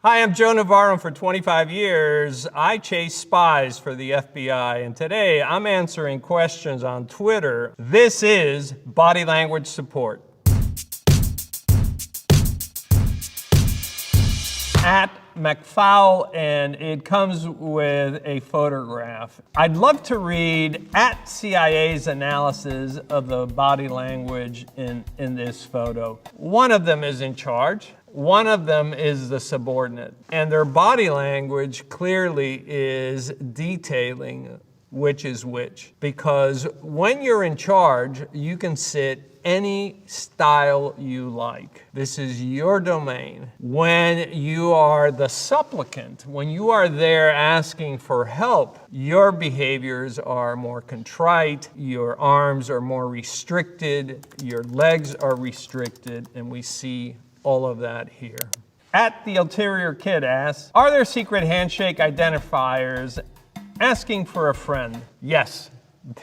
Hi, I'm Joe Navarro, and for 25 years, I chased spies for the FBI, and today I'm answering questions on Twitter. This is body language support. At McFowl, and it comes with a photograph. I'd love to read at CIA's analysis of the body language in this photo. One of them is in charge. One of them is the subordinate. And their body language clearly is detailing which is which. Because when you're in charge, you can sit any style you like. This is your domain. When you are the supplicant, when you are there asking for help, your behaviors are more contrite, your arms are more restricted, your legs are restricted, and we see all of that here. At the Ulterior Kid asks, are there secret handshake identifiers asking for a friend? Yes.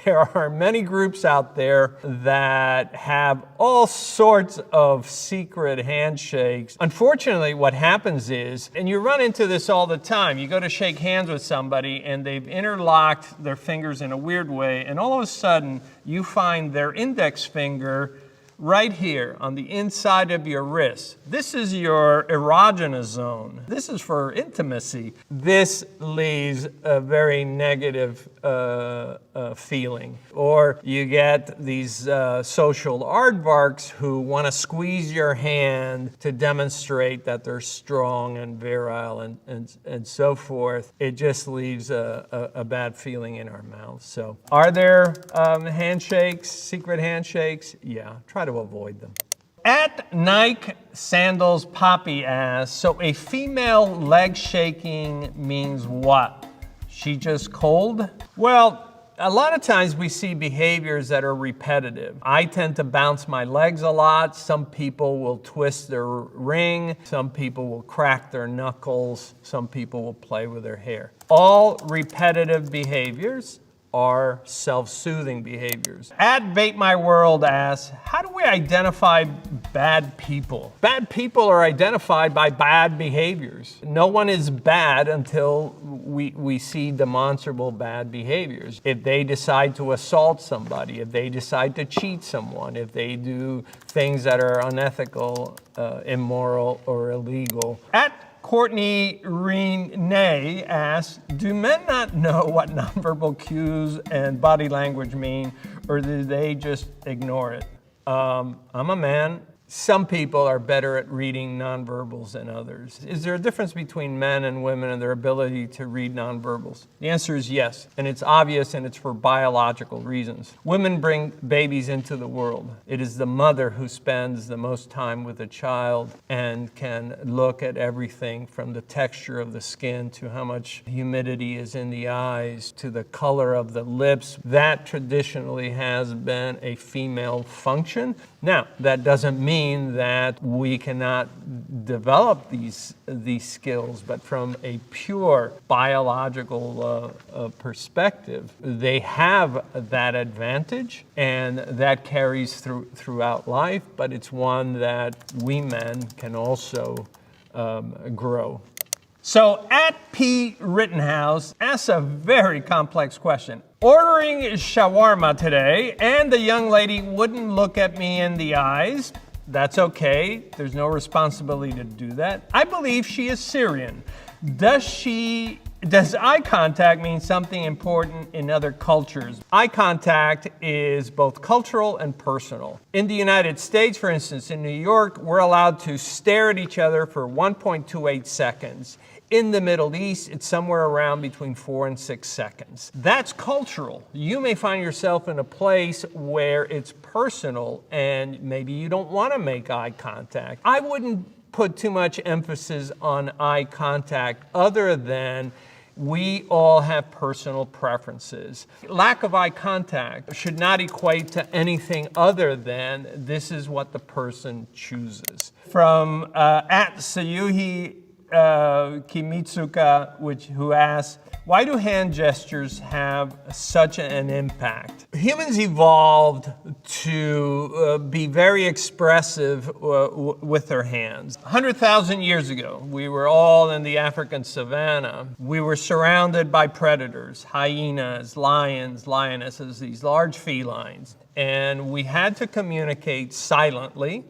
There are many groups out there that have all sorts of secret handshakes. Unfortunately, what happens is, and you run into this all the time, you go to shake hands with somebody and they've interlocked their fingers in a weird way, and all of a sudden you find their index finger right here on the inside of your wrist. This is your erogenous zone. This is for intimacy. This leaves a very negative feeling. Or you get these social aardvarks who want to squeeze your hand to demonstrate that they're strong and virile and so forth. It just leaves a bad feeling in our mouths. So are there handshakes, secret handshakes? Yeah, try to avoid them. At Nike Sandals Poppy asks, so a female leg shaking means what? She just cold? Well, a lot of times we see behaviors that are repetitive. I tend to bounce my legs a lot. Some people will twist their ring. Some people will crack their knuckles. Some people will play with their hair. All repetitive behaviors are self-soothing behaviors. At Bait My World asks, how do we identify bad people? Bad people are identified by bad behaviors. No one is bad until we see demonstrable bad behaviors. If they decide to assault somebody, if they decide to cheat someone, if they do things that are unethical, immoral, or illegal. At Courtney Renee asks, do men not know what nonverbal cues and body language mean, or do they just ignore it? I'm a man. Some people are better at reading nonverbals than others. Is there a difference between men and women and their ability to read nonverbals? The answer is yes, and it's obvious, and it's for biological reasons. Women bring babies into the world. It is the mother who spends the most time with the child and can look at everything from the texture of the skin to how much humidity is in the eyes to the color of the lips. That traditionally has been a female function. Now, that doesn't mean that we cannot develop these skills, but from a pure biological perspective, they have that advantage, and that carries throughout life, but it's one that we men can also grow. So at P. Rittenhouse asks a very complex question. Ordering shawarma today, and the young lady wouldn't look at me in the eyes. That's okay. There's no responsibility to do that. I believe she is Syrian. Does eye contact mean something important in other cultures? Eye contact is both cultural and personal. In the United States, for instance, in New York, we're allowed to stare at each other for 1.28 seconds. In the Middle East, it's somewhere around between 4 and 6 seconds. That's cultural. You may find yourself in a place where it's personal and maybe you don't want to make eye contact. I wouldn't put too much emphasis on eye contact other than we all have personal preferences. Lack of eye contact should not equate to anything other than this is what the person chooses. From at Sayuhi Kimitsuka, who asks, why do hand gestures have such an impact? Humans evolved to be very expressive with their hands. 100,000 years ago, we were all in the African savanna. We were surrounded by predators, hyenas, lions, lionesses, these large felines. And we had to communicate silently,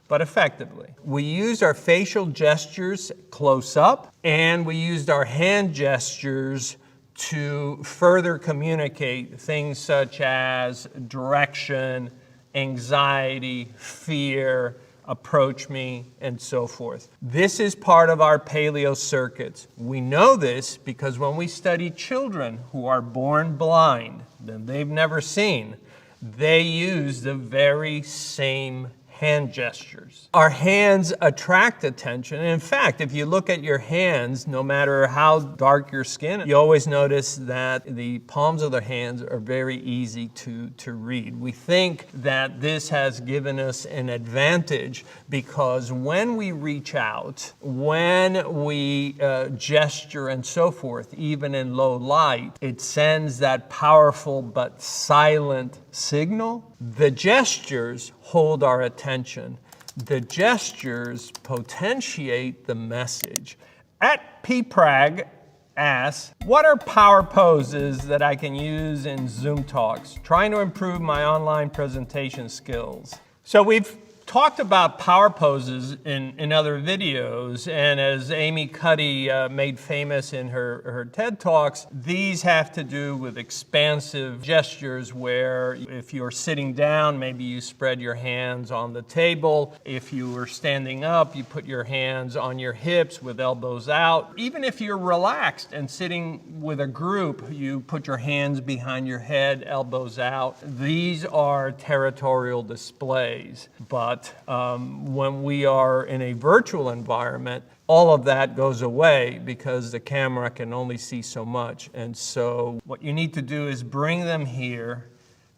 but effectively. We used our facial gestures close up, and we used our hand gestures to further communicate things such as direction, anxiety, fear, approach me, and so forth. This is part of our paleo circuits. We know this because when we study children who are born blind, then they've never seen, they use the very same hand gestures. Our hands attract attention. And in fact, if you look at your hands, no matter how dark your skin, you always notice that the palms of the hands are very easy to read. We think that this has given us an advantage because when we reach out, when we gesture and so forth, even in low light, it sends that powerful but silent signal. The gestures hold our attention. The gestures potentiate the message. At PPrag asks, what are power poses that I can use in Zoom talks, trying to improve my online presentation skills? So we've talked about power poses in other videos, and as Amy Cuddy made famous in her TED Talks, these have to do with expansive gestures where if you're sitting down, maybe you spread your hands on the table. If you were standing up, you put your hands on your hips with elbows out. Even if you're relaxed and sitting with a group, you put your hands behind your head, elbows out. These are territorial displays, but when we are in a virtual environment, all of that goes away because the camera can only see so much. And so what you need to do is bring them here,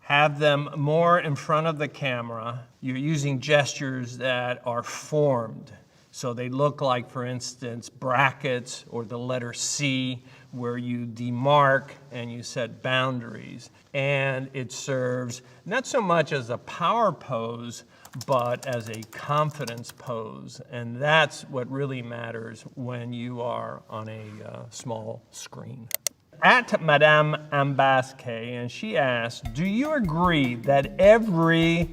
have them more in front of the camera. You're using gestures that are formed. So they look like, for instance, brackets or the letter C, where you demarc and you set boundaries. And it serves not so much as a power pose, but as a confidence pose. And that's what really matters when you are on a small screen. At Madame Ambasque, and she asks, do you agree that every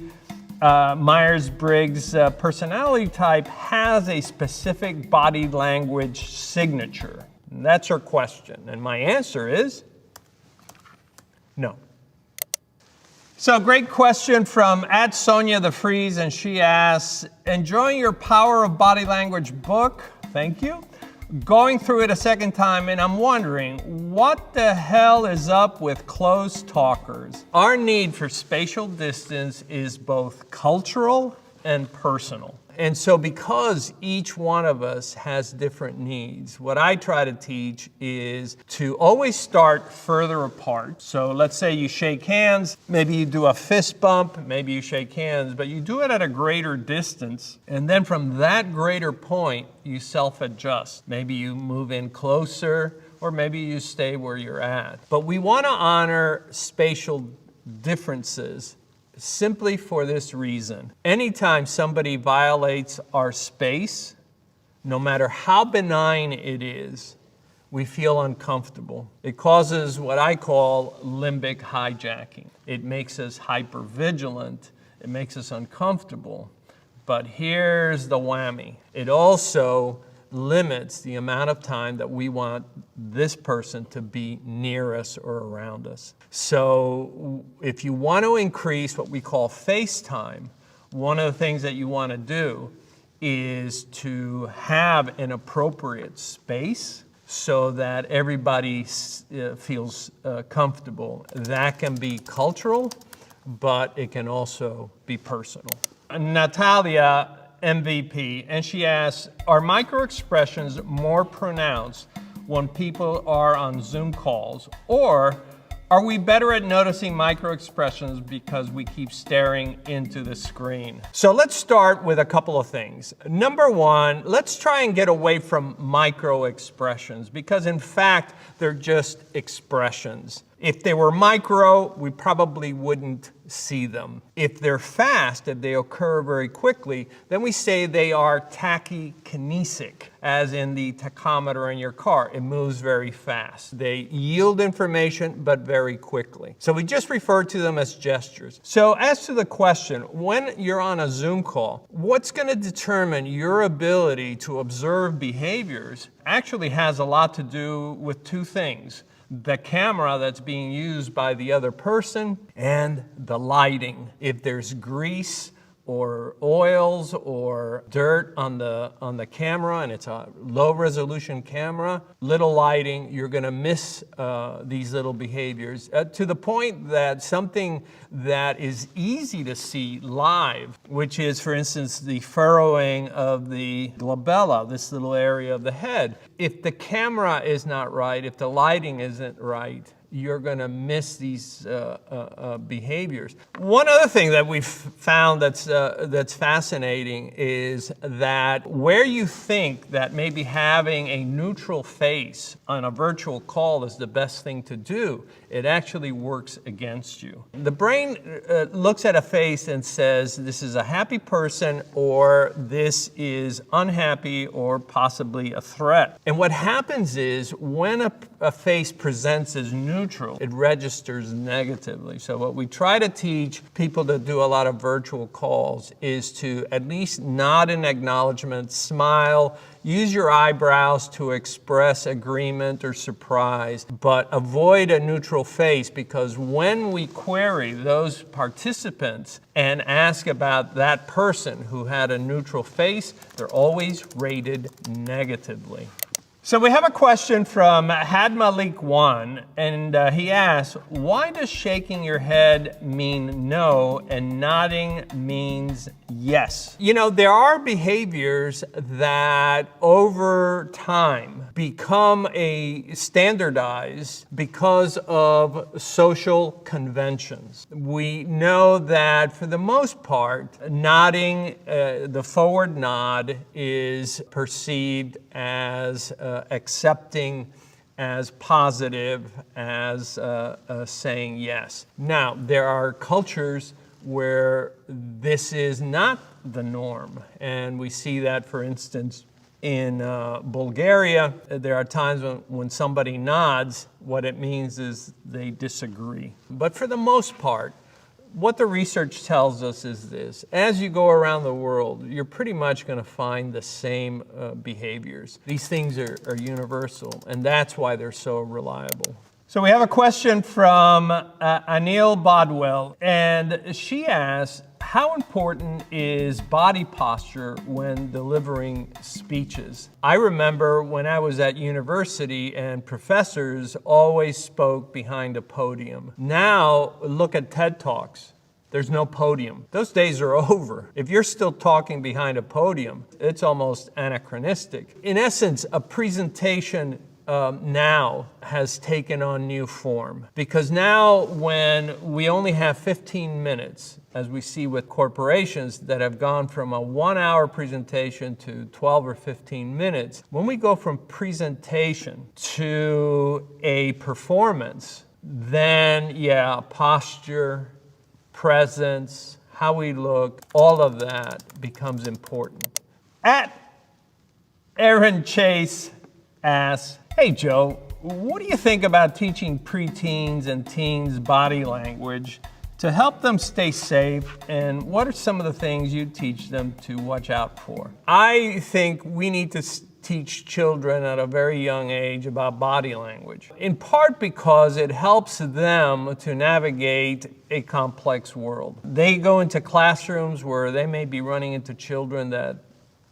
Myers-Briggs personality type has a specific body language signature? And that's her question. And my answer is no. So great question from @Sonia the Freeze, and she asks, enjoying your Power of Body Language book, thank you. Going through it a second time, and I'm wondering, what the hell is up with close talkers? Our need for spatial distance is both cultural and personal. And so because each one of us has different needs, what I try to teach is to always start further apart. So let's say you shake hands, maybe you do a fist bump, maybe you shake hands, but you do it at a greater distance. And then from that greater point, you self-adjust. Maybe you move in closer, or maybe you stay where you're at. But we want to honor spatial differences simply for this reason. Anytime somebody violates our space, no matter how benign it is, we feel uncomfortable. It causes what I call limbic hijacking. It makes us hypervigilant. It makes us uncomfortable. But here's the whammy. It also limits the amount of time that we want this person to be near us or around us. So if you want to increase what we call face time, one of the things that you want to do is to have an appropriate space so that everybody feels comfortable. That can be cultural, but it can also be personal. Natalia MVP, and she asks, are microexpressions more pronounced when people are on Zoom calls, or Are we better at noticing microexpressions because we keep staring into the screen? So let's start with a couple of things. Number one, let's try and get away from microexpressions because in fact, they're just expressions. If they were micro, we probably wouldn't see them. If they're fast, if they occur very quickly, then we say they are tachykinesic, as in the tachometer in your car. It moves very fast. They yield information, but very quickly. So we just refer to them as gestures. So as to the question, when you're on a Zoom call, what's going to determine your ability to observe behaviors actually has a lot to do with two things: the camera that's being used by the other person and the lighting. If there's grease or oils or dirt on the camera and it's a low resolution camera, little lighting, you're gonna miss these little behaviors to the point that something that is easy to see live, which is, for instance, the furrowing of the glabella, this little area of the head. If the camera is not right, if the lighting isn't right, you're going to miss these behaviors. One other thing that we've found that's fascinating is that where you think that maybe having a neutral face on a virtual call is the best thing to do, it actually works against you. The brain looks at a face and says, this is a happy person, or this is unhappy, or possibly a threat. And what happens is when a face presents as neutral, it registers negatively. So what we try to teach people that do a lot of virtual calls is to at least nod in acknowledgement, smile, use your eyebrows to express agreement or surprise, but avoid a neutral face, because when we query those participants and ask about that person who had a neutral face, they're always rated negatively. So we have a question from Had Malik 1, and he asks, why does shaking your head mean no and nodding means yes? You know, there are behaviors that over time become standardized because of social conventions. We know that for the most part, nodding, the forward nod is perceived as accepting, as positive, as saying yes. Now, there are cultures where this is not the norm, and we see that, for instance, in Bulgaria. There are times when somebody nods, what it means is they disagree. But for the most part, what the research tells us is this: as you go around the world, you're pretty much going to find the same behaviors. These things are universal, and that's why they're so reliable. So we have a question from Anil Bodwell, and she asks, how important is body posture when delivering speeches? I remember when I was at university and professors always spoke behind a podium. Now, look at TED Talks. There's no podium. Those days are over. If you're still talking behind a podium, it's almost anachronistic. In essence, a presentation now has taken on new form, because now when we only have 15 minutes, as we see with corporations that have gone from a 1-hour presentation to 12 or 15 minutes, when we go from presentation to a performance, then yeah, posture, presence, how we look, all of that becomes important. At Aaron Chase asks, hey Joe, what do you think about teaching preteens and teens body language to help them stay safe, and what are some of the things you teach them to watch out for? I think we need to teach children at a very young age about body language, in part because it helps them to navigate a complex world. They go into classrooms where they may be running into children that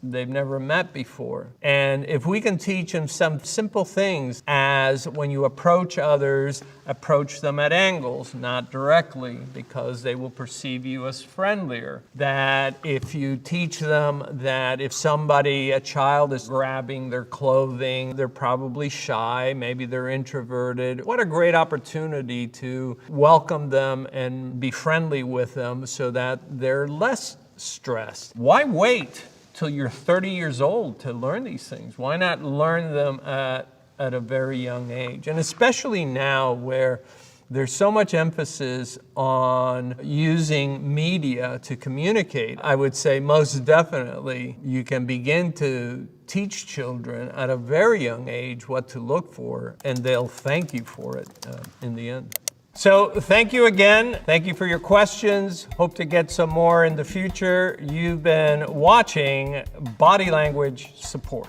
they've never met before. And if we can teach them some simple things, as when you approach others, approach them at angles, not directly, because they will perceive you as friendlier. That if you teach them that if a child is grabbing their clothing, they're probably shy, maybe they're introverted. What a great opportunity to welcome them and be friendly with them so that they're less stressed. Why wait till you're 30 years old to learn these things? Why not learn them at a very young age? And especially now where there's so much emphasis on using media to communicate, I would say most definitely you can begin to teach children at a very young age what to look for, and they'll thank you for it in the end. So thank you again. Thank you for your questions. Hope to get some more in the future. You've been watching Body Language Support.